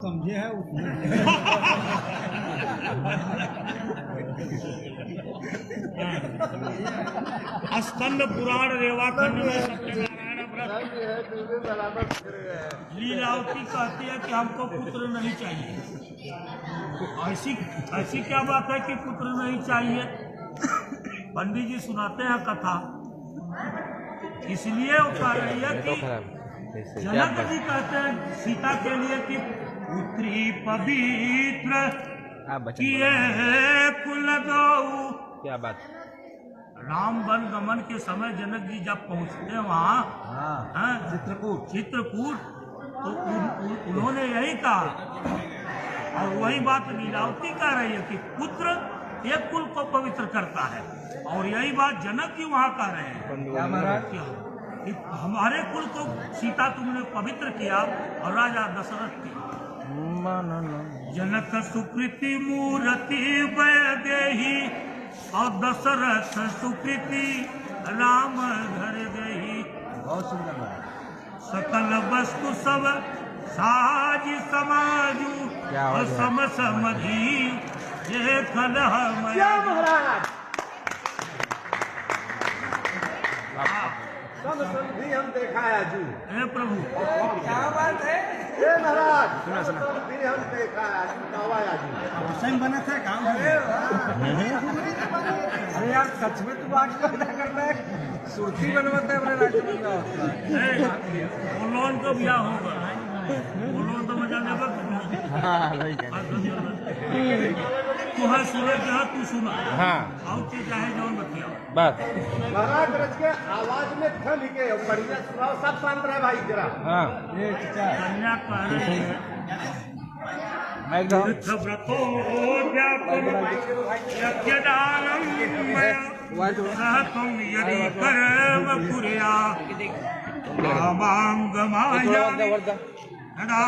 समझे है स्कंद पुराण रेवाखंड में सत्यनारायण व्रत लीलावती कहती है कि हमको पुत्र नहीं चाहिए। ऐसी क्या बात है कि पुत्र नहीं चाहिए? पंडित जी सुनाते हैं कथा, इसलिए वो कह रही है कि जनक जी कहते हैं सीता के लिए कि पुत्री पवित्र किए कुल दो। क्या बात। राम वन गमन के समय जनक जी जब पहुंचते हैं वहाँ चित्रकूट तो उन्होंने यही कहा, और वही बात लीलावती कह रही है कि पुत्र एक कुल को पवित्र करता है, और यही बात जनक जी वहाँ कह रहे हैं कि हमारे कुल को सीता तुमने पवित्र किया और राजा दशरथ की। जनक सुकृति मूर्ति वैदेही और दशरथ सुकृति राम घर देही। बहुत सुंदर बात। सकल वस्तु सब साज समाजू और सम समधि ये कलह महाराज सब समझी हम देखा है जी। हे प्रभु क्या बात है? हे महाराज सुना समझी हम देखा है जी। सही बना था काम। अरे यार सच में तू आज पैदा करता है, सुर्खी बनवाता है अपने राज्य में। लोन तो ब्याह होगा, लोन तो मजा देगा तू है सूरज जहाँ तू सुना और चाहे जौन बतिया बस महाराज रच के आवाज में थम के बढ़िया सुनाओ, सब शांत रहे भाई जरा। कन्या कह रही है एकदम व्रतो यज्ञदानं सहतं यदि कर्म कुर्या कामांगमायामि तदा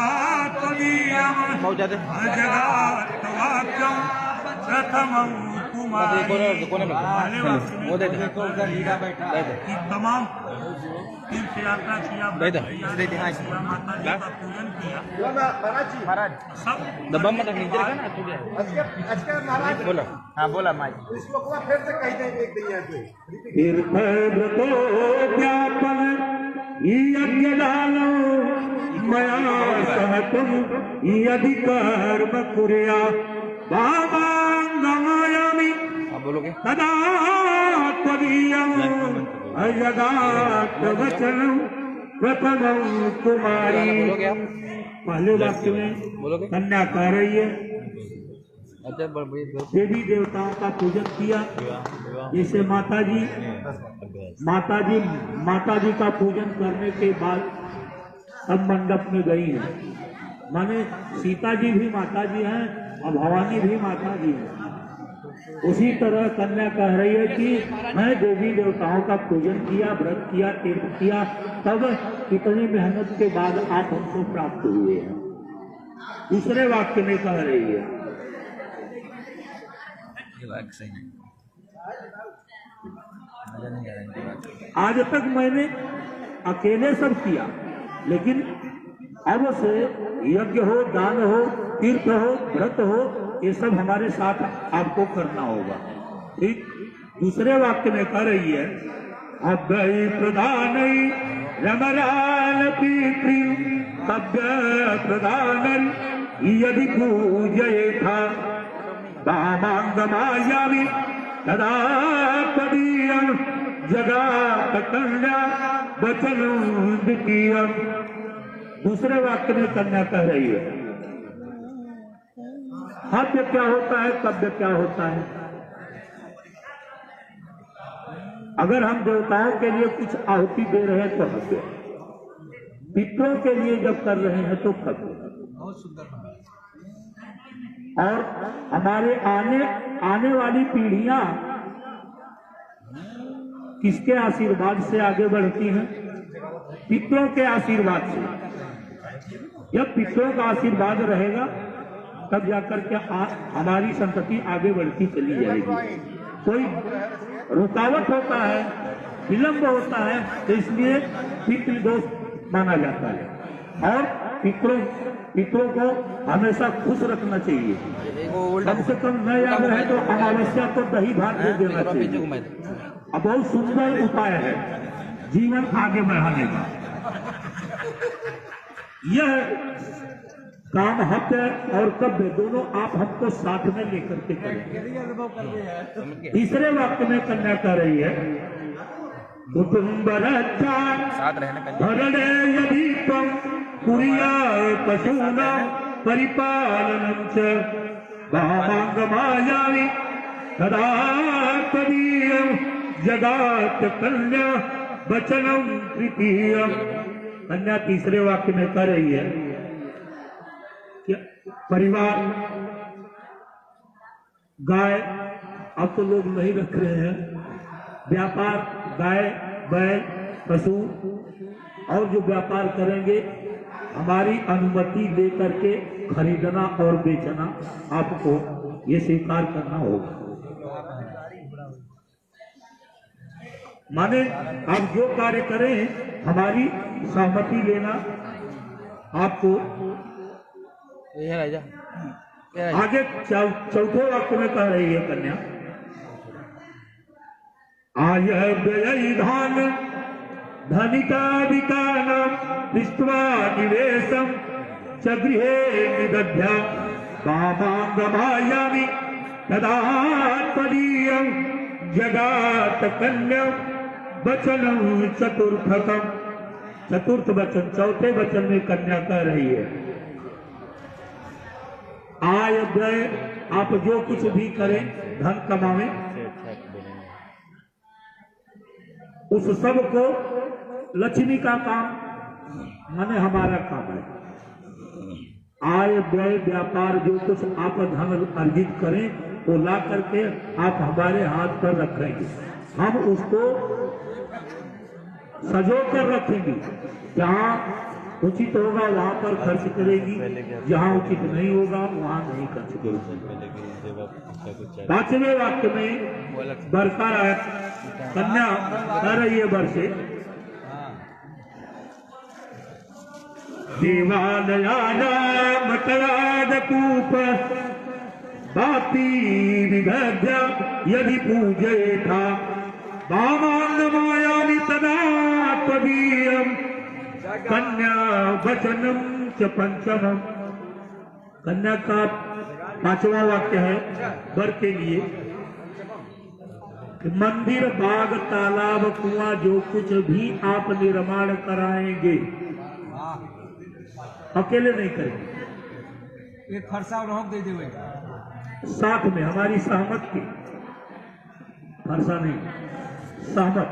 त्वदीयं अजगात्वाक्यं प्रथमं कुमारी। कि तमाम तीर्थ यात्रा किया, माता जी का पूजन किया, महाराज सब महाराज बोला। हाँ बोला माई। इसको फिर से कह दें एक दिन यहाँ से। तीर्थव्रतोद्यापन यज्ञदानो मया सहतं यदि कर्म कुर्या कामांगमायामि बोलोगे तदा त्वदीयम् अजगात्वचनं प्रथमं कुमारी। बोलोगे आप? पहले वाक्य में बोलोगे? कन्या कह रही है अच्छा देवी देवताओं का पूजन किया, जैसे माता जी का पूजन करने के बाद अब मंडप में गई है। माने सीता जी भी माता जी हैं और भवानी भी माता जी हैं। उसी तरह कन्या कह रही है कि मैं देवी देवताओं का पूजन किया, व्रत किया, तीर्थ किया, तब कितनी मेहनत के बाद आप हमको प्राप्त हुए हैं। दूसरे वाक्य में कह रही है आज तक मैंने अकेले सब किया, लेकिन अब से यज्ञ हो, दान हो, तीर्थ हो, व्रत हो, ये सब हमारे साथ आपको करना होगा। ठीक। दूसरे वाक्य में कह रही है अव्यय प्रधान रमराल पितृ कव्य प्रधान यदि पूजये था कामांगमायामि तदा त्वदीयं जगात कन्या वचनं द्वितीयम्। दूसरे वाक्य में कन्या कह रही है हव्य क्या होता है, कव्य क्या होता है। अगर हम देवताओं के लिए कुछ आहुति दे रहे हैं तो हव्य, पितरों के लिए जब कर रहे हैं तो कव्य। बहुत सुंदर। और हमारे आने वाली पीढ़ियां किसके आशीर्वाद से आगे बढ़ती हैं? पितरों के आशीर्वाद से। जब पितरों का आशीर्वाद रहेगा तब जाकर के हमारी संतति आगे बढ़ती चली जाएगी। कोई रुकावट होता है, विलंब होता है, तो इसलिए पितृदोष माना जाता है। और पितरों पितरों को हमेशा खुश रखना चाहिए। कम से कम न याद रहे तो अमावस्या को दही भात दे देना चाहिए। अब बहुत सुंदर उपाय है जीवन आगे बढ़ाने का। यह काम हत्या और कव्य दोनों आप हमको साथ में लेकर के करें। तीसरे वाक्य में कन्या कह रही है कुटुम्ब रक्षा भरणे यदि त्वं कुर्यात् पशूनां परिपालनं च वामाङ्गमायामि तदा त्वदीयं जगात् कन्या वचनं तृतीयम्। कन्या तीसरे वाक्य में कह रही है कि परिवार गाय अब तो लोग नहीं रख रहे हैं, व्यापार गाय बैल पशु और जो व्यापार करेंगे हमारी अनुमति लेकर के खरीदना और बेचना आपको ये स्वीकार करना होगा। माने आप जो कार्य करें हमारी सहमति लेना आपको। आगे चौथे वाक्य में कह रही है कन्या आय व्यय धान धनिका विकानम दृष्ट्वा निवेशम च गृहे निदध्या वामाङ्गमायामि तदा त्वदीयं जगात् कन्या वचनं चतुर्थकम्। चतुर्थ वचन चौथे वचन में कन्या कह रही है आय व्यय आप जो कुछ भी करें धन कमावे उस सब को लक्ष्मी का काम माने हमारा काम है। आय व्यय व्यापार जो कुछ आप धन अर्जित करें वो ला करके आप हमारे हाथ पर रखेंगे, हम उसको सजो कर रखेंगे। जहाँ उचित होगा वहाँ पर खर्च करेगी, जहाँ उचित नहीं होगा वहाँ नहीं खर्च करेगी। पांचवें वाक्य में बरकरार कन्या कर रही है वर्षे देवालयानामतरादकूप बाती विदध्य यदि पूजयेथा वामाङ्गमायामि तदा त्वदीयं कन्या वचनम च पंचमम। कन्या का पांचवा वाक्य है वर के लिए कि मंदिर बाग तालाब कुआं जो कुछ भी आप निर्माण कराएंगे अकेले नहीं करेंगे, एक फरसा और दे देवे साथ में हमारी सहमत की, फरसा नहीं सहमत,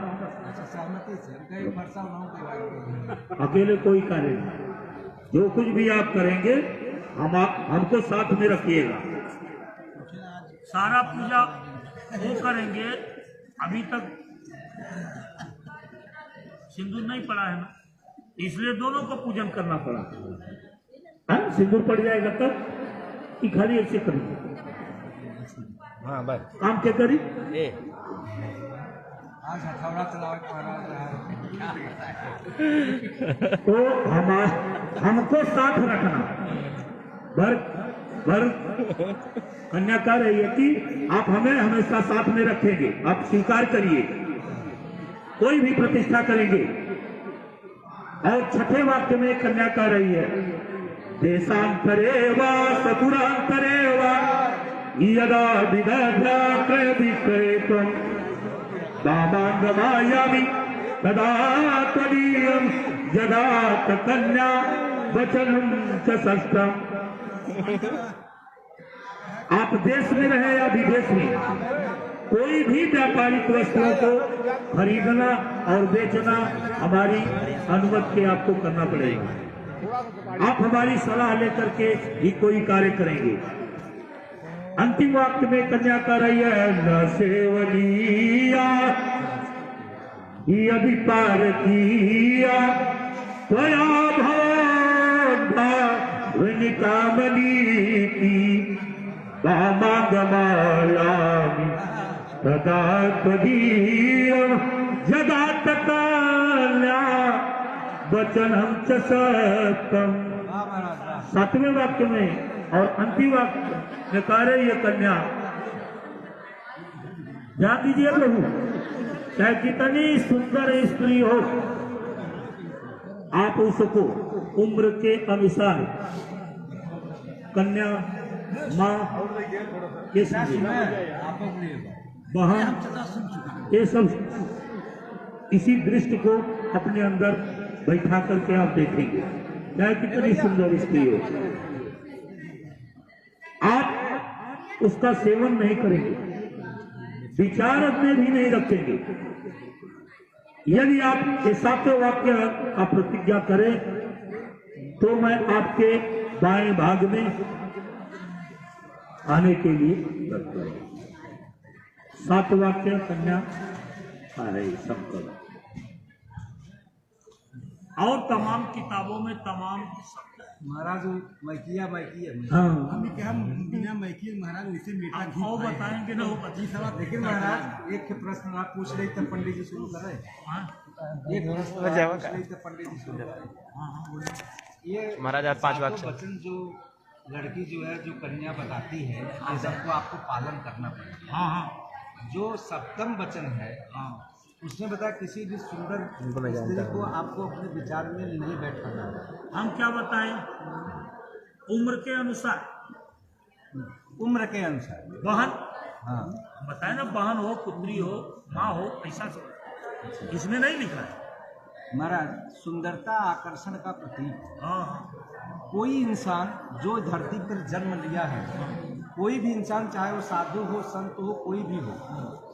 सहमति से फरसा अकेले कोई कार्य नहीं। जो कुछ भी आप करेंगे हमको साथ में रखिएगा। सारा पूजा वो करेंगे, अभी तक सिंदूर नहीं पड़ा है ना, इसलिए दोनों को पूजन करना पड़ा। सिंदूर पड़ जाएगा तब कि खाली ऐसे करेंगे? हाँ बस काम क्या करी आज हथौड़ा चलावे तो हमको साथ रखना। भर कन्या कह रही है कि आप हमें हमेशा साथ में रखेंगे, आप स्वीकार करिए, कोई भी प्रतिष्ठा करेंगे। और छठे वाक्य में कन्या कह रही है देशांतरे वा सकुरांतरे वा यदा विदध्या क्रय विक्रयत्वं वामाङ्गमायामि तदा त्वदीयं जगात् कन्या वचनं च षष्ठम्। आप देश में रहे या विदेश में, कोई भी व्यापारिक वस्तुओं को खरीदना और बेचना हमारी अनुमति के आपको करना पड़ेगा। आप हमारी सलाह लेकर के ही कोई कार्य करेंगे। अंतिम वाक्य में कन्या कह रही है न सेवनीया यदि पारकीया त्वया भवनिकामनीति वामाङ्गमायामि तदा त्वदीयं जगात् कन्या वचनं च सत्यम्। 7वें वाक्य में और अंतिम वाक्य में कह रहे ये कन्या, ध्यान दीजिए प्रभु, चाहे कितनी सुंदर स्त्री हो, आप उसको उम्र के अनुसार कन्या, माँ, ये बहन, ये सब इसी दृष्टि को अपने अंदर बैठा करके आप देखेंगे, चाहे कितनी सुंदर स्त्री हो, आप उसका सेवन नहीं करेंगे, विचार में भी नहीं रखेंगे। यदि आप ये 7वें वाक्य का प्रतिज्ञा करें तो मैं आपके बाएं भाग में आने के लिए 7 वाक्य कन्या है सब और तमाम किताबों में तमाम महाराज मैकिया हाँ हम क्या बिना मैकिया महाराज उसे मीठा घी वो बताएंगे ना, वो जी सवाल। लेकिन महाराज एक प्रश्न आप पूछ रहे तब पंडित जी शुरू कर रहे हैं। एक प्रश्न आप पूछ रहे तब पंडित जी शुरू कर रहे हैं। ये महाराज आप 5 वाक्य वचन जो लड़की जो है जो कन्या बताती है ये सबको आपको पालन करना पड़ेगा। हाँ हाँ जो 7वां वचन है उसने बताया किसी भी सुंदर स्त्री को आपको अपने विचार में नहीं बैठाना है। हम क्या बताएं, उम्र के अनुसार, उम्र के अनुसार बहन हाँ बताए ना, बहन हो, पुत्री हो, माँ हो, ऐसा सब इसमें नहीं लिखा है। महाराज सुंदरता आकर्षण का प्रतीक। हाँ कोई इंसान जो धरती पर जन्म लिया है, कोई भी इंसान चाहे वो साधु हो, संत हो, कोई भी हो,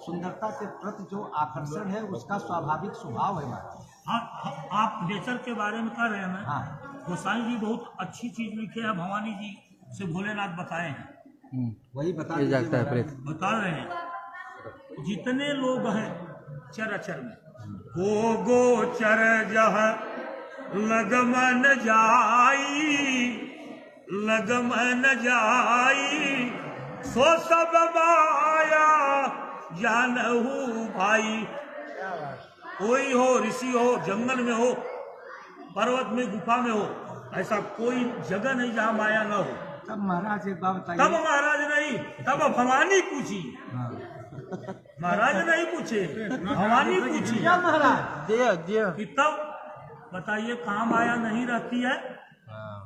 सुंदरता के प्रति जो आकर्षण है उसका स्वाभाविक स्वभाव है महाराज। हाँ, आप नेचर के बारे में कह रहे हैं। हाँ गोसाई जी बहुत अच्छी चीज लिखे हैं, भवानी जी से भोलेनाथ बताए हैं, वही बता दीजिए। बता रहे हैं जितने लोग हैं चराचर में, गोचर जह लगमन जाई, लगमन जाई, सो सब माया जानहु भाई। कोई हो, ऋषि हो, जंगल में हो, पर्वत में, गुफा में हो, ऐसा कोई जगह नहीं जहाँ माया न हो। तब महाराज एक बात बताइए। तब महाराज नहीं, तब भवानी पूछी। महाराज नहीं पूछे, भवानी पूछी। क्या महाराज कि तब बताइए कहाँ माया नहीं रहती है,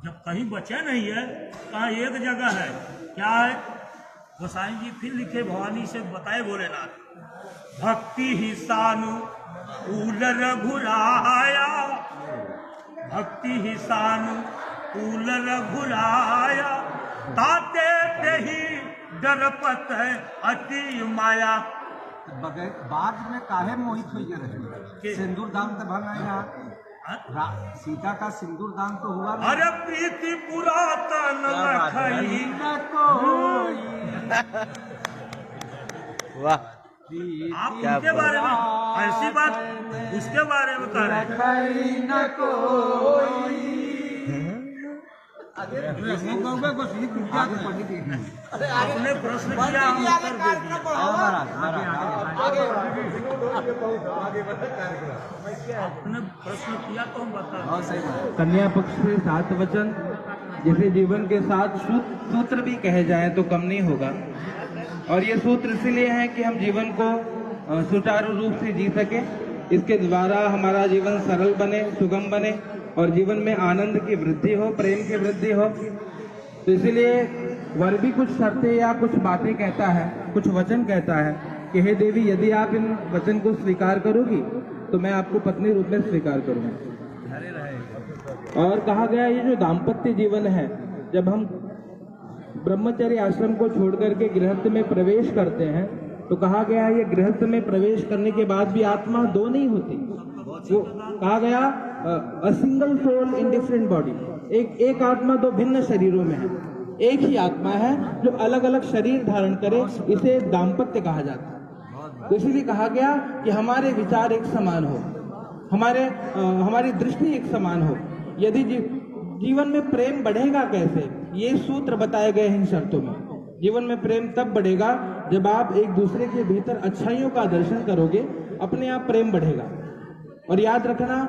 जब कहीं बचे नहीं है, कहाँ एक जगह है, क्या है? गोसाई जी फिर लिखे, भवानी से बताए भोलेनाथ, भक्ति ही सानु कूल रघुराया, भक्ति ही सानु कूल रघुराया, ताते ते ही डरपत है अति माया। बाद में काहे मोहित हो रहे? सिंदूर दान तो भंग है सीता का सिंदूर दान तो हुआ। अरे प्रीति पुरातन लखई न कोई। वाह, आप उनके बारे में ऐसी बात, उसके बारे में कह रहे हैं। न कोई। आपने प्रश्न किया, हम उत्तर दे दिए। आपने प्रश्न किया तो हम बता। कन्या पक्ष से 7 वचन, जिसे जीवन के 7 सूत्र भी कहे जाए तो कम नहीं होगा। और ये सूत्र इसलिए हैं कि हम जीवन को सुचारू रूप से जी सके, इसके द्वारा हमारा जीवन सरल बने, सुगम बने और जीवन में आनंद की वृद्धि हो, प्रेम की वृद्धि हो। तो इसलिए वर भी कुछ शर्तें या कुछ बातें कहता है, कुछ वचन कहता है कि हे देवी, यदि आप इन वचन को स्वीकार करोगी तो मैं आपको पत्नी रूप में स्वीकार करूंगा। और कहा गया ये जो दाम्पत्य जीवन है, जब हम ब्रह्मचर्य आश्रम को छोड़ करके गृहस्थ में प्रवेश करते हैं तो कहा गया ये गृहस्थ में प्रवेश करने के बाद भी आत्मा 2 नहीं होती। वो कहा गया a single soul in different body, एक आत्मा 2 भिन्न शरीरों में है, एक ही आत्मा है जो अलग अलग शरीर धारण करे, इसे दाम्पत्य कहा जाता है। तो इसलिए कहा गया कि हमारे विचार एक समान हो, हमारी दृष्टि एक समान हो। यदि जीवन में प्रेम बढ़ेगा कैसे, ये सूत्र बताए गए हैं इन शर्तों में। जीवन में प्रेम तब बढ़ेगा जब आप एक दूसरे के भीतर अच्छाइयों का दर्शन करोगे, अपने आप प्रेम बढ़ेगा। और याद रखना,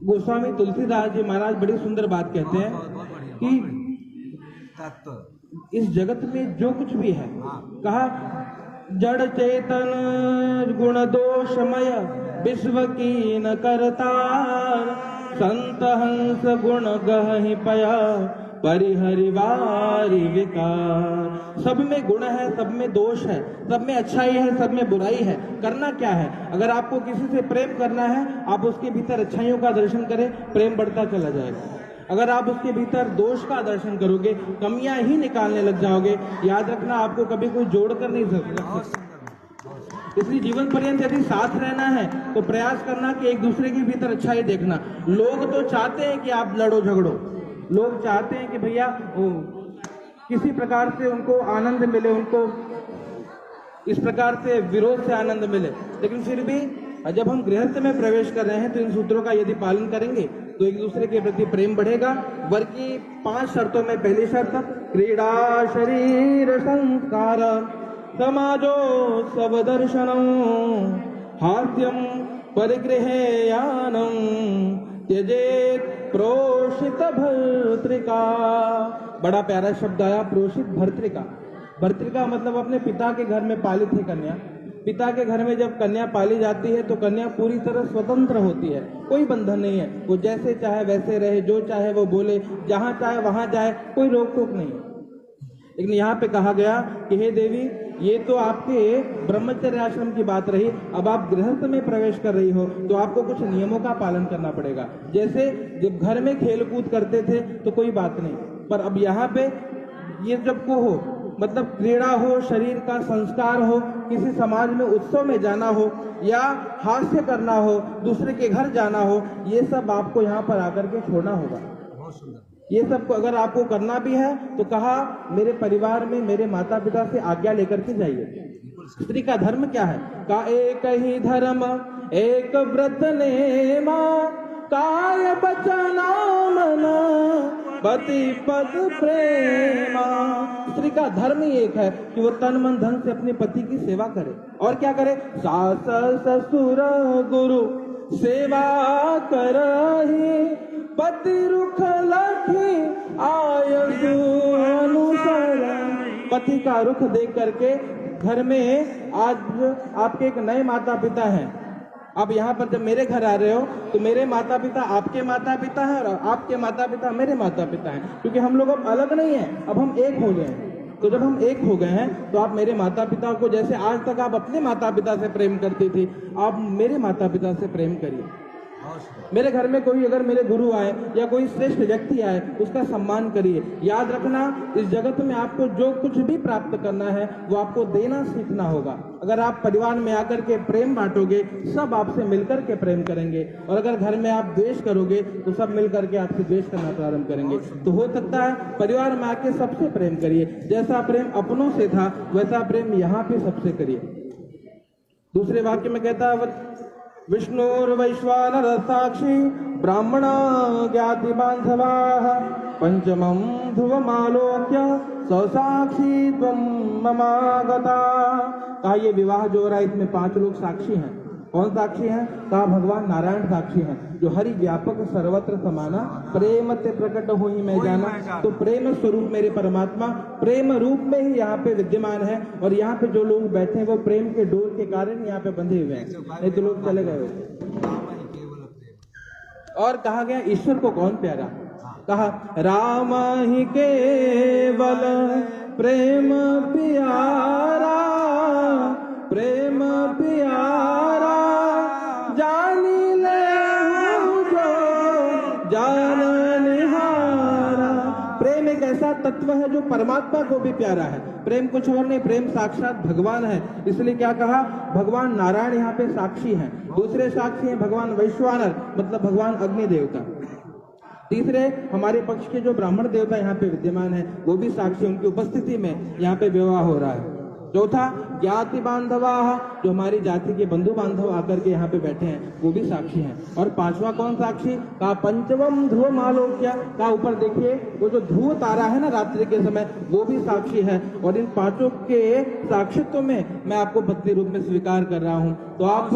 गोस्वामी तुलसीदास जी महाराज बड़ी सुंदर बात कहते हैं बहुत बढ़िया, कि बहुत बढ़िया। तत्व इस जगत में जो कुछ भी है, कहा जड़ चेतन गुण दोषमय विश्व की न करतार, संत हंस गुण गहि पया परिहरिवारी विकार। सब में गुण है, सब में दोष है, सब में अच्छाई है, सब में बुराई है। करना क्या है? अगर आपको किसी से प्रेम करना है, आप उसके भीतर अच्छाइयों का दर्शन करें, प्रेम बढ़ता चला जाएगा। अगर आप उसके भीतर दोष का दर्शन करोगे, कमियां ही निकालने लग जाओगे, याद रखना आपको कभी कोई जोड़ कर नहीं सकता। इसलिए जीवन पर्यंत यदि साथ रहना है तो प्रयास करना कि एक दूसरे के भीतर अच्छाई देखना। लोग तो चाहते हैं कि आप लड़ो झगड़ो, लोग चाहते हैं कि भैया किसी प्रकार से उनको आनंद मिले, उनको इस प्रकार से विरोध से आनंद मिले, लेकिन फिर भी जब हम गृहस्थ में प्रवेश कर रहे हैं तो इन सूत्रों का यदि पालन करेंगे तो एक दूसरे के प्रति प्रेम बढ़ेगा। वर की 5 शर्तों में पहली शर्त क्रीड़ा शरीर संस्कार समाजो सब दर्शनम हास्यम परिगृहेयानम त्यजेत प्रोषित भर्तृका। बड़ा प्यारा शब्द आया, प्रोषित भर्तृका। भर्तृका मतलब अपने पिता के घर में पालित है कन्या। पिता के घर में जब कन्या पाली जाती है तो कन्या पूरी तरह स्वतंत्र होती है, कोई बंधन नहीं है, वो जैसे चाहे वैसे रहे, जो चाहे वो बोले, जहां चाहे वहां जाए, कोई रोक टोक नहीं है। लेकिन यहाँ पे कहा गया कि हे देवी, ये तो आपके ब्रह्मचर्य आश्रम की बात रही, अब आप गृहस्थ में प्रवेश कर रही हो तो आपको कुछ नियमों का पालन करना पड़ेगा। जैसे जब घर में खेल कूद करते थे तो कोई बात नहीं, पर अब यहाँ पे ये जब को हो, मतलब क्रीड़ा हो, शरीर का संस्कार हो, किसी समाज में उत्सव में जाना हो या हास्य करना हो, दूसरे के घर जाना हो, ये सब आपको यहाँ पर आकर के छोड़ना होगा। बहुत सुंदर। ये सब को अगर आपको करना भी है तो कहा मेरे परिवार में मेरे माता पिता से आज्ञा लेकर के जाइए। स्त्री का धर्म क्या है? का एक ही धर्म एक व्रत नेमा, काय बचना मना पति पद प्रेमा। स्त्री का धर्म ही एक है कि वो तन मन धन से अपने पति की सेवा करे। और क्या करे? सास ससुर गुरु सेवा करही, पति रुख लखी आयु अनुसर। पति का रुख देख करके घर में आज आपके एक नए माता पिता हैं। अब यहाँ पर जब मेरे घर आ रहे हो तो मेरे माता पिता आपके माता पिता हैं और आपके माता पिता मेरे माता पिता हैं, क्योंकि हम लोग अब अलग नहीं हैं, अब हम एक हो गए हैं। तो जब हम एक हो गए हैं तो आप मेरे माता पिता को, जैसे आज तक आप अपने माता पिता से प्रेम करती थी, आप मेरे माता पिता से प्रेम करिए। मेरे घर में कोई अगर मेरे गुरु आए या कोई श्रेष्ठ व्यक्ति आए, उसका सम्मान करिए। याद रखना, इस जगत में आपको जो कुछ भी प्राप्त करना है वो आपको देना सीखना होगा। अगर आप परिवार में आकर के प्रेम बांटोगे, सब आपसे मिलकर के प्रेम करेंगे, और अगर घर में आप द्वेष करोगे तो सब मिलकर के आपसे द्वेष करना प्रारंभ करेंगे। तो हो सकता है परिवार में आके सबसे प्रेम करिए, जैसा प्रेम अपनों से था वैसा प्रेम यहाँ पे सबसे करिए। दूसरे वाक्य में कहता है विष्णुर्वैश्वानर साक्षी ब्राह्मण ज्ञाति बांधवाः पंचमं ध्रुवमालोक्य ससाक्षी त्वं ममागता। कहा ये विवाह जो हो रहा है इसमें 5 लोग साक्षी हैं। कौन साक्षी हैं? कहा भगवान नारायण साक्षी हैं, जो हरि व्यापक सर्वत्र समाना प्रेम ते प्रकट हो ही मैं जाना। तो प्रेम स्वरूप मेरे परमात्मा प्रेम रूप में ही यहाँ पे विद्यमान है, और यहाँ पे जो लोग बैठे हैं वो प्रेम के डोर के कारण यहाँ पे बंधे हुए हैं, नहीं तो लोग चले गए हुए। और कहा गया ईश्वर को कौन प्यारा? कहा राम ही केवल प्रेम प्यारा, प्रेम प्यारा जानी ले जो जान निहारा। प्रेम एक ऐसा तत्व है जो परमात्मा को भी प्यारा है। प्रेम कुछ और नहीं, प्रेम साक्षात भगवान है। इसलिए क्या कहा? भगवान नारायण यहाँ पे साक्षी हैं। दूसरे साक्षी हैं भगवान वैश्वानर, मतलब भगवान अग्नि देवता। तीसरे हमारे पक्ष के जो ब्राह्मण देवता यहाँ पे विद्यमान है वो भी साक्षी, उनकी उपस्थिति में यहाँ पे विवाह हो रहा है। चौथा ज्ञाति बांधवा, जो हमारी जाति के बंधु बांधव आकर के यहाँ पे बैठे हैं वो भी साक्षी हैं। और 5वां कौन साक्षी? का पंचवम ध्रुव आलोक्य, का ऊपर देखिए वो जो ध्रुव तारा है ना रात्रि के समय, वो भी साक्षी है। और इन 5 के साक्षित्व में मैं आपको भक्ति रूप में स्वीकार कर रहा हूँ। तो आप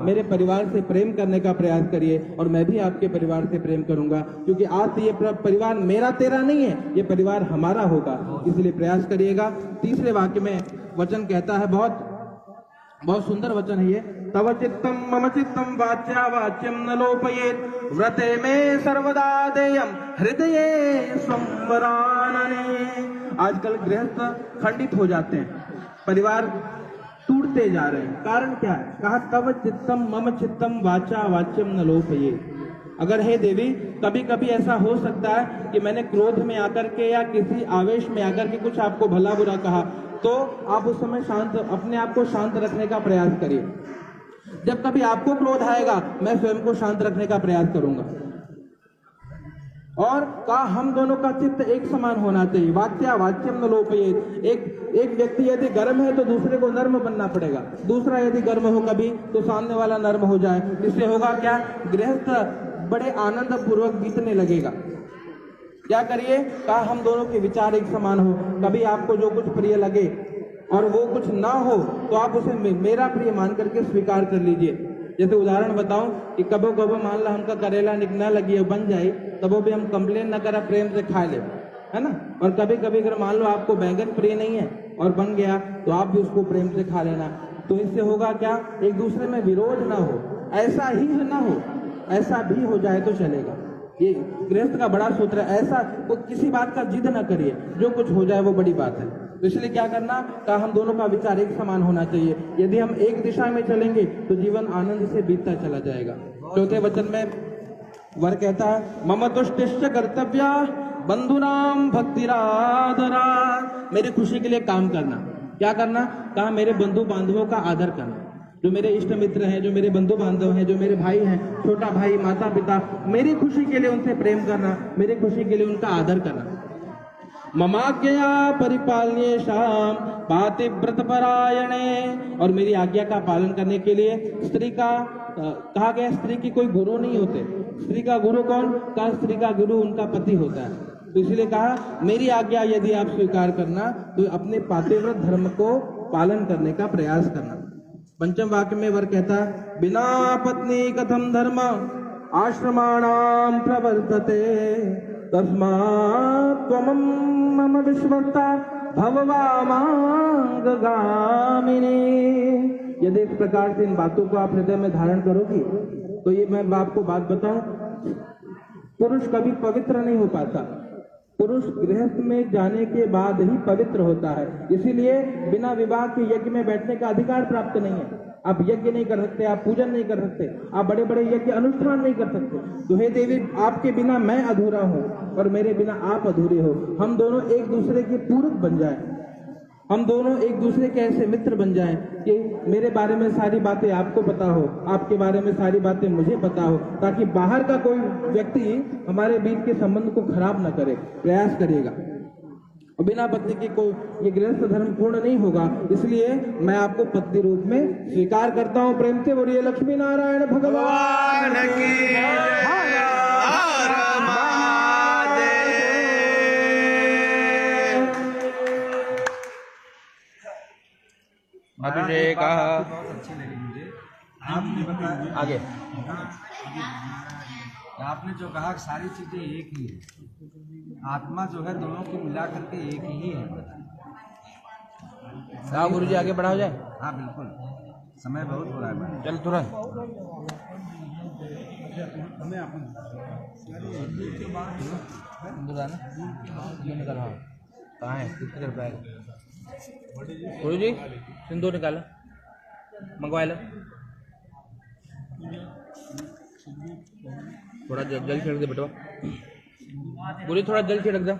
मेरे परिवार से प्रेम करने का प्रयास करिए और मैं भी आपके परिवार से प्रेम करूंगा, क्योंकि आज ये परिवार मेरा तेरा नहीं है, ये परिवार हमारा होगा, इसलिए प्रयास करिएगा। तीसरे वाक्य में वचन कहता है, बहुत सुंदर वचन है ये, तव चित्तम मम चित्तम वाच्या वाच्यम न लोपयेत व्रते में सर्वदा देयम हृदये संवरानने। आजकल गृहस्थ खंडित हो जाते हैं, परिवार टूटते जा रहे हैं, कारण क्या है? कहा तव चित्तम मम चित्तम वाचा वाच्यम न लोपयेत। अगर हे देवी, कभी कभी ऐसा हो सकता है कि मैंने क्रोध में आकर के या किसी आवेश में आकर के कुछ आपको भला बुरा कहा, तो आप उस समय अपने आप को शांत रखने का प्रयास करिए। जब कभी आपको क्रोध आएगा, मैं स्वयं को शांत रखने का प्रयास करूंगा। और कहा हम दोनों का चित्त एक समान होना चाहिए, वाच्या वाच्यम न लोपयेत। एक व्यक्ति यदि गर्म है तो दूसरे को नर्म बनना पड़ेगा, दूसरा यदि गर्म हो कभी तो सामने वाला नर्म हो जाए। इससे होगा क्या? गृहस्थ बड़े आनंद पूर्वक बीतने लगेगा। क्या करिए? कहा हम दोनों के विचार एक समान हो, कभी आपको जो कुछ प्रिय लगे और वो कुछ ना हो तो आप उसे मेरा प्रिय मान करके स्वीकार कर लीजिए। जैसे उदाहरण बताऊं कि कबो कबो मान ला हमका करेला निकना लगी बन जाए, तब वो भी हम कंप्लेन न करा, प्रेम से खा ले, है ना। और कभी कभी अगर मान लो आपको बैंगन प्रिय नहीं है और बन गया तो आप भी उसको प्रेम से खा लेना। तो इससे होगा क्या? एक दूसरे में विरोध ना हो, ऐसा ही ना हो, ऐसा भी हो जाए तो चलेगा। ये गृहस्थ का बड़ा सूत्र है, ऐसा वो किसी बात का जिद ना करिए, जो कुछ हो जाए वो बड़ी बात है। तो इसलिए क्या करना? कहा हम दोनों का विचार एक समान होना चाहिए। यदि हम एक दिशा में चलेंगे तो जीवन आनंद से बीतता चला जाएगा। चौथे वचन में वर कहता है, मम तुष्टिश्च कर्तव्या बंधुनाम भक्तिरादरा। मेरी खुशी के लिए काम करना। क्या करना? कहा मेरे बंधु बांधवों का आदर करना। जो मेरे इष्ट मित्र हैं, जो मेरे बंधु बांधव हैं, जो मेरे भाई हैं, छोटा भाई, माता पिता, मेरी खुशी के लिए उनसे प्रेम करना, मेरी खुशी के लिए उनका आदर करना। ममाज्ञया परिपालने शाम पातिव्रत परायणे। और मेरी आज्ञा का पालन करने के लिए स्त्री का कहा गया, स्त्री की कोई गुरु नहीं होते। स्त्री का गुरु कौन? कहा स्त्री का गुरु उनका पति होता है। तो इसलिए कहा मेरी आज्ञा यदि आप स्वीकार करना तो अपने पातिव्रत धर्म को पालन करने का प्रयास करना। पंचम वाक्य में वर कहता है, बिना पत्नी कथम धर्म आश्रमाणाम प्रवर्तते तस्मात् त्वमं मम विश्वस्ता भववामांग गामिनी। यदि इस प्रकार से इन बातों को आप हृदय में धारण करोगी तो ये मैं आपको बात बताऊं, पुरुष कभी पवित्र नहीं हो पाता। पुरुष गृहस्थ में जाने के बाद ही पवित्र होता है। इसीलिए बिना विवाह के यज्ञ में बैठने का अधिकार प्राप्त नहीं है। आप यज्ञ नहीं कर सकते, आप पूजन नहीं कर सकते, आप बड़े बड़े यज्ञ अनुष्ठान नहीं कर सकते। तो हे देवी, आपके बिना मैं अधूरा हूँ और मेरे बिना आप अधूरे हो। हम दोनों एक दूसरे के पूरक बन जाएं, हम दोनों एक दूसरे के ऐसे मित्र बन जाएं कि मेरे बारे में सारी बातें आपको पता हो, आपके बारे में सारी बातें मुझे पता हो, ताकि बाहर का कोई व्यक्ति हमारे बीच के संबंध को खराब न करे। प्रयास करिएगा। और बिना पत्नी की कोई ये गृहस्थ धर्म पूर्ण नहीं होगा। इसलिए मैं आपको पत्नी रूप में स्वीकार करता हूँ। प्रेम से बोलिए लक्ष्मी नारायण भगवान की जय। अभिषेक बहुत अच्छी लगी मुझे। आपने बताया आगे, आपने जो कहा कि सारी चीजें एक ही है, आत्मा जो है दोनों को मिला करके एक ही है। हाँ गुरुजी, आगे बढ़ा हो जाए। हाँ बिल्कुल, समय बहुत हो रहा है। चल तुरंत। निकल, हाँ कहाँ है? कितने कर पाएगा? गुरुजी सिंदूर निकालो, मंगवा लो। थोड़ा जल छिड़क दे बेटवा, गुरुजी थोड़ा जल छिड़क दो।